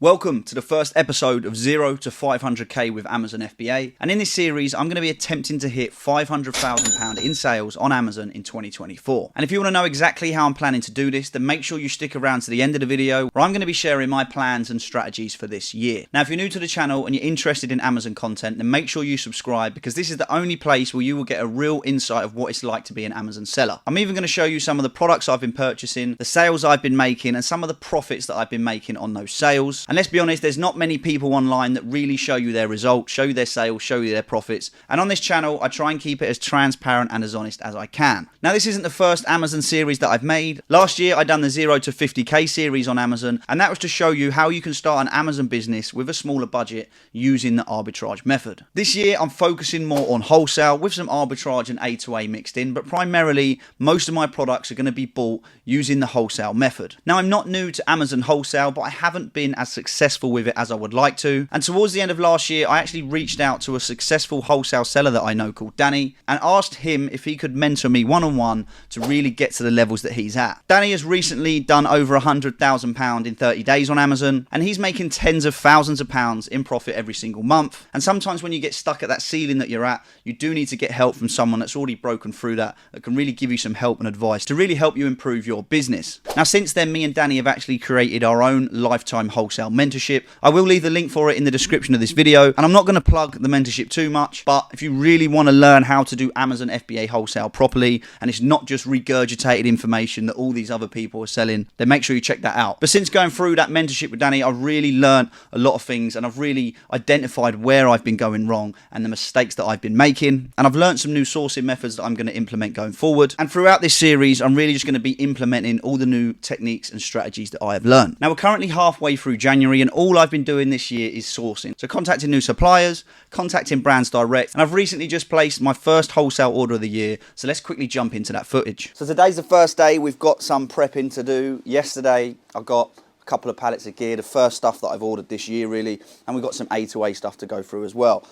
Welcome to the first episode of 0 to 500k with Amazon FBA, and in this series I'm going to be attempting to hit £500,000 in sales on Amazon in 2024. And if you want to know exactly how I'm planning to do this, then make sure you stick around to the end of the video where I'm going to be sharing my plans and strategies for this year. Now if you're new to the channel and you're interested in Amazon content, then make sure you subscribe, because this is the only place where you will get a real insight of what it's like to be an Amazon seller. I'm even going to show you some of the products I've been purchasing, the sales I've been making, and some of the profits that I've been making on those sales. And let's be honest, there's not many people online that really show you their results, show you their sales, show you their profits. And on this channel, I try and keep it as transparent and as honest as I can. Now, this isn't the first Amazon series that I've made. Last year, I done the 0 to 50k series on Amazon, and that was to show you how you can start an Amazon business with a smaller budget using the arbitrage method. This year, I'm focusing more on wholesale with some arbitrage and A to A mixed in, but primarily, most of my products are going to be bought using the wholesale method. Now, I'm not new to Amazon wholesale, but I haven't been as successful with it as I would like to. And towards the end of last year, I actually reached out to a successful wholesale seller that I know called Danny and asked him if he could mentor me one-on-one to really get to the levels that he's at. Danny has recently done over £100,000 in 30 days on Amazon, and he's making tens of thousands of pounds in profit every single month. And sometimes when you get stuck at that ceiling that you're at, you do need to get help from someone that's already broken through that can really give you some help and advice to really help you improve your business. Now, since then, me and Danny have actually created our own lifetime wholesale mentorship. I will leave the link for it in the description of this video, and I'm not going to plug the mentorship too much, but if you really want to learn how to do Amazon FBA wholesale properly, and it's not just regurgitated information that all these other people are selling, then make sure you check that out. But since going through that mentorship with Danny, I've really learned a lot of things, and I've really identified where I've been going wrong and the mistakes that I've been making, and I've learned some new sourcing methods that I'm going to implement going forward. And throughout this series, I'm really just going to be implementing all the new techniques and strategies that I have learned. Now, we're currently halfway through January, and all I've been doing this year is sourcing. So contacting new suppliers, contacting brands direct, and I've recently just placed my first wholesale order of the year. So let's quickly jump into that footage. So today's the first day. We've got some prepping to do. Yesterday, I got a couple of pallets of gear, the first stuff that I've ordered this year really, and we've got some A to A stuff to go through as well.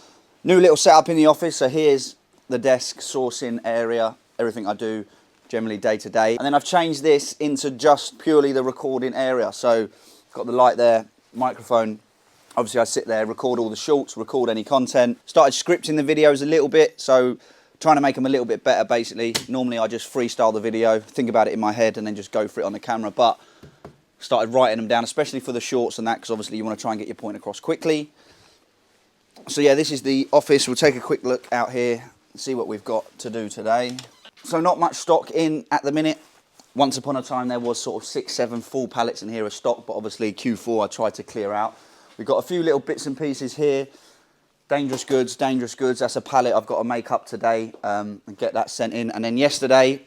New little setup in the office. So here's the desk, sourcing area, everything I do generally day to day. And then I've changed this into just purely the recording area. So got the light there, microphone. Obviously I sit there, record all the shorts, record any content. Started scripting the videos a little bit, so trying to make them a little bit better basically. Normally I just freestyle the video, think about it in my head and then just go for it on the camera, but started writing them down, especially for the shorts and that, because obviously you want to try and get your point across quickly. So yeah, this is the office. We'll take a quick look out here and see what we've got to do today. So not much stock in at the minute. Once upon a time there was sort of 6, 7 full pallets in here of stock, but obviously Q4 I tried to clear out. We've got a few little bits and pieces here. Dangerous goods, dangerous goods. That's a pallet I've got to make up today and get that sent in. And then yesterday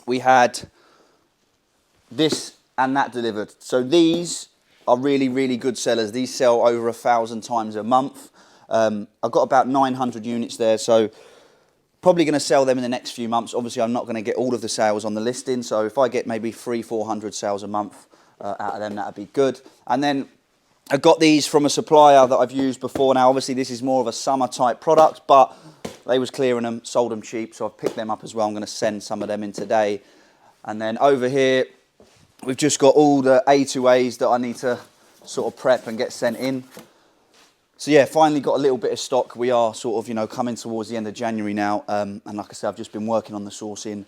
we had this and that delivered. So these are really, really good sellers. These sell over 1,000 times a month. I've got about 900 units there, so probably going to sell them in the next few months. Obviously, I'm not going to get all of the sales on the listing, so if I get maybe 300-400 sales a month out of them, that'd be good. And then I got these from a supplier that I've used before. Now, obviously, this is more of a summer type product, but they was clearing them, sold them cheap, so I've picked them up as well. I'm going to send some of them in today. And then over here, we've just got all the A to A's that I need to sort of prep and get sent in. So yeah, finally got a little bit of stock. We are sort of, you know, coming towards the end of January now. And like I said, I've just been working on the sourcing,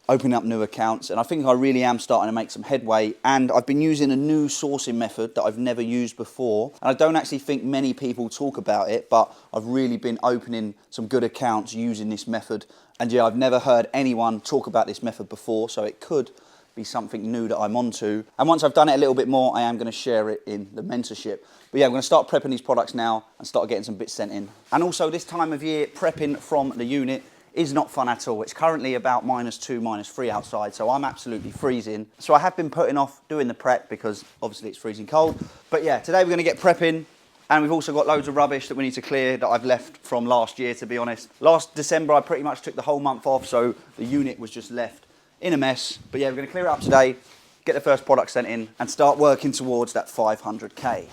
opening up new accounts, and I think I really am starting to make some headway. And I've been using a new sourcing method that I've never used before, and I don't actually think many people talk about it, but I've really been opening some good accounts using this method. And yeah, I've never heard anyone talk about this method before, so it could be something new that I'm onto. And once I've done it a little bit more, I am going to share it in the mentorship. But yeah, I'm going to start prepping these products now and start getting some bits sent in. And also this time of year, prepping from the unit is not fun at all. It's currently about -2, -3 outside, so I'm absolutely freezing. So I have been putting off doing the prep because obviously it's freezing cold. But yeah, today we're going to get prepping, and we've also got loads of rubbish that we need to clear that I've left from last year, to be honest. Last December, I pretty much took the whole month off, so the unit was just left in a mess. But yeah, we're going to clear it up today, get the first product sent in, and start working towards that 500k.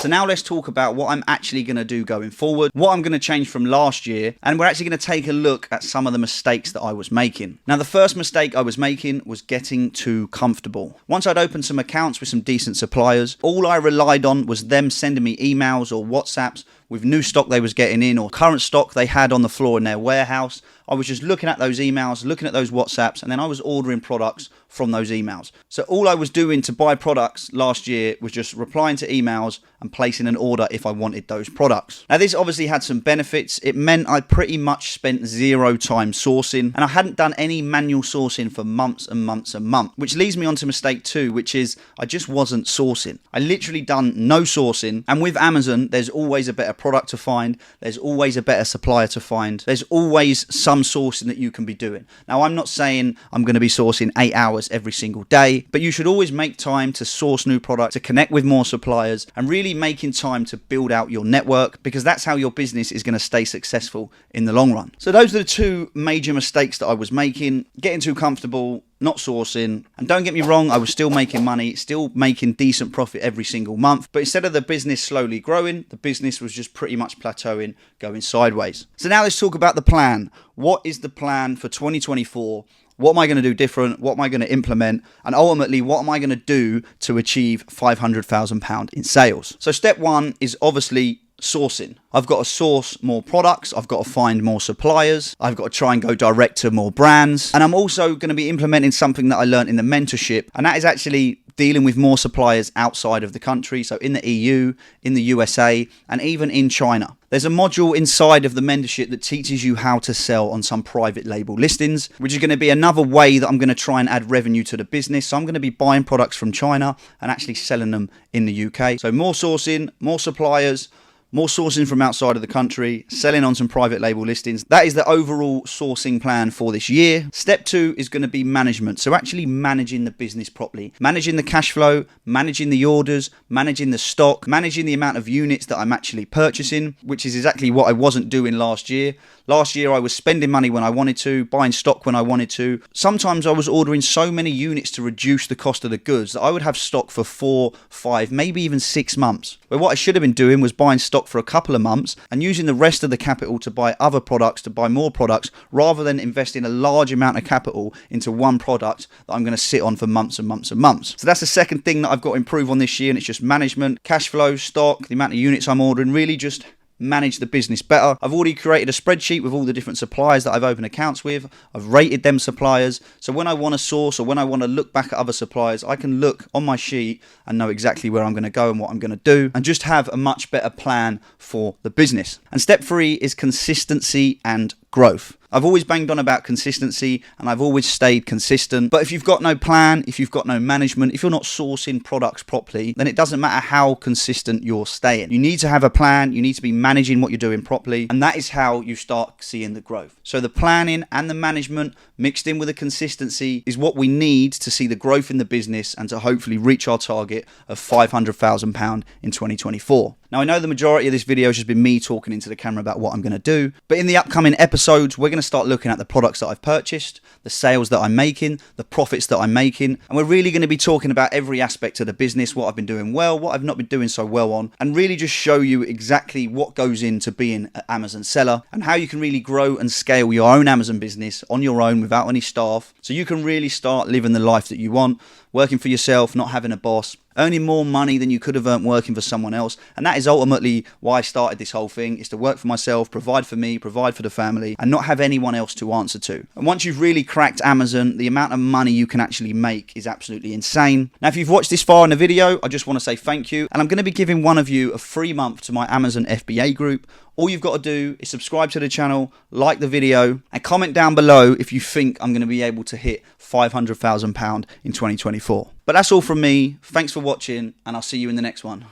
So now let's talk about what I'm actually going to do going forward, what I'm going to change from last year, and we're actually going to take a look at some of the mistakes that I was making. Now, the first mistake I was making was getting too comfortable. Once I'd opened some accounts with some decent suppliers, all I relied on was them sending me emails or WhatsApps with new stock they was getting in or current stock they had on the floor in their warehouse. I was just looking at those emails, looking at those WhatsApps, and then I was ordering products from those emails. So all I was doing to buy products last year was just replying to emails and placing an order if I wanted those products. Now, this obviously had some benefits. It meant I pretty much spent zero time sourcing, and I hadn't done any manual sourcing for months and months and months, which leads me on to mistake 2, which is I just wasn't sourcing. I literally done no sourcing, and with Amazon, there's always a better product to find. There's always a better supplier to find. There's always some sourcing that you can be doing. Now, I'm not saying I'm going to be sourcing 8 hours every single day, but you should always make time to source new products, to connect with more suppliers, and really making time to build out your network, because that's how your business is going to stay successful in the long run. So those are the 2 major mistakes that I was making: getting too comfortable, not sourcing. And don't get me wrong, I was still making money, still making decent profit every single month, but instead of the business slowly growing, the business was just pretty much plateauing, going sideways. So now let's talk about the plan. What is the plan for 2024? What am I going to do different? What am I going to implement? And ultimately, what am I going to do to achieve £500,000 in sales? So step 1 is obviously sourcing. I've got to source more products. I've got to find more suppliers. I've got to try and go direct to more brands. And I'm also going to be implementing something that I learned in the mentorship, and that is actually dealing with more suppliers outside of the country. So in the EU, in the USA, and even in China. There's a module inside of the mentorship that teaches you how to sell on some private label listings, which is going to be another way that I'm going to try and add revenue to the business. So I'm going to be buying products from China and actually selling them in the UK. So more sourcing, more suppliers, more sourcing from outside of the country, selling on some private label listings. That is the overall sourcing plan for this year. Step 2 is going to be management. So actually managing the business properly, managing the cash flow, managing the orders, managing the stock, managing the amount of units that I'm actually purchasing, which is exactly what I wasn't doing last year. Last year, I was spending money when I wanted to, buying stock when I wanted to. Sometimes I was ordering so many units to reduce the cost of the goods that I would have stock for 4, 5, maybe even 6 months. But what I should have been doing was buying stock for a couple of months and using the rest of the capital to buy other products, to buy more products, rather than investing a large amount of capital into one product that I'm going to sit on for months and months and months. So that's the second thing that I've got to improve on this year, and it's just management, cash flow, stock, the amount of units I'm ordering, really just manage the business better. I've already created a spreadsheet with all the different suppliers that I've opened accounts with. I've rated them suppliers. So when I want to source or when I want to look back at other suppliers, I can look on my sheet and know exactly where I'm going to go and what I'm going to do, and just have a much better plan for the business. And step 3 is consistency and growth. I've always banged on about consistency, and I've always stayed consistent. But if you've got no plan, if you've got no management, if you're not sourcing products properly, then it doesn't matter how consistent you're staying. You need to have a plan. You need to be managing what you're doing properly. And that is how you start seeing the growth. So the planning and the management mixed in with the consistency is what we need to see the growth in the business and to hopefully reach our target of £500,000 in 2024. Now, I know the majority of this video has just been me talking into the camera about what I'm going to do, but in the upcoming episodes, we're going to start looking at the products that I've purchased, the sales that I'm making, the profits that I'm making, and we're really going to be talking about every aspect of the business, what I've been doing well, what I've not been doing so well on, and really just show you exactly what goes into being an Amazon seller and how you can really grow and scale your own Amazon business on your own without any staff, so you can really start living the life that you want, working for yourself, not having a boss, earning more money than you could have earned working for someone else. And that is ultimately why I started this whole thing, is to work for myself, provide for me, provide for the family, and not have anyone else to answer to. And once you've really cracked Amazon, the amount of money you can actually make is absolutely insane. Now, if you've watched this far in the video, I just want to say thank you. And I'm going to be giving one of you a free month to my Amazon FBA group. All you've got to do is subscribe to the channel, like the video, and comment down below if you think I'm going to be able to hit £500,000 in 2024. But that's all from me. Thanks for watching, and I'll see you in the next one.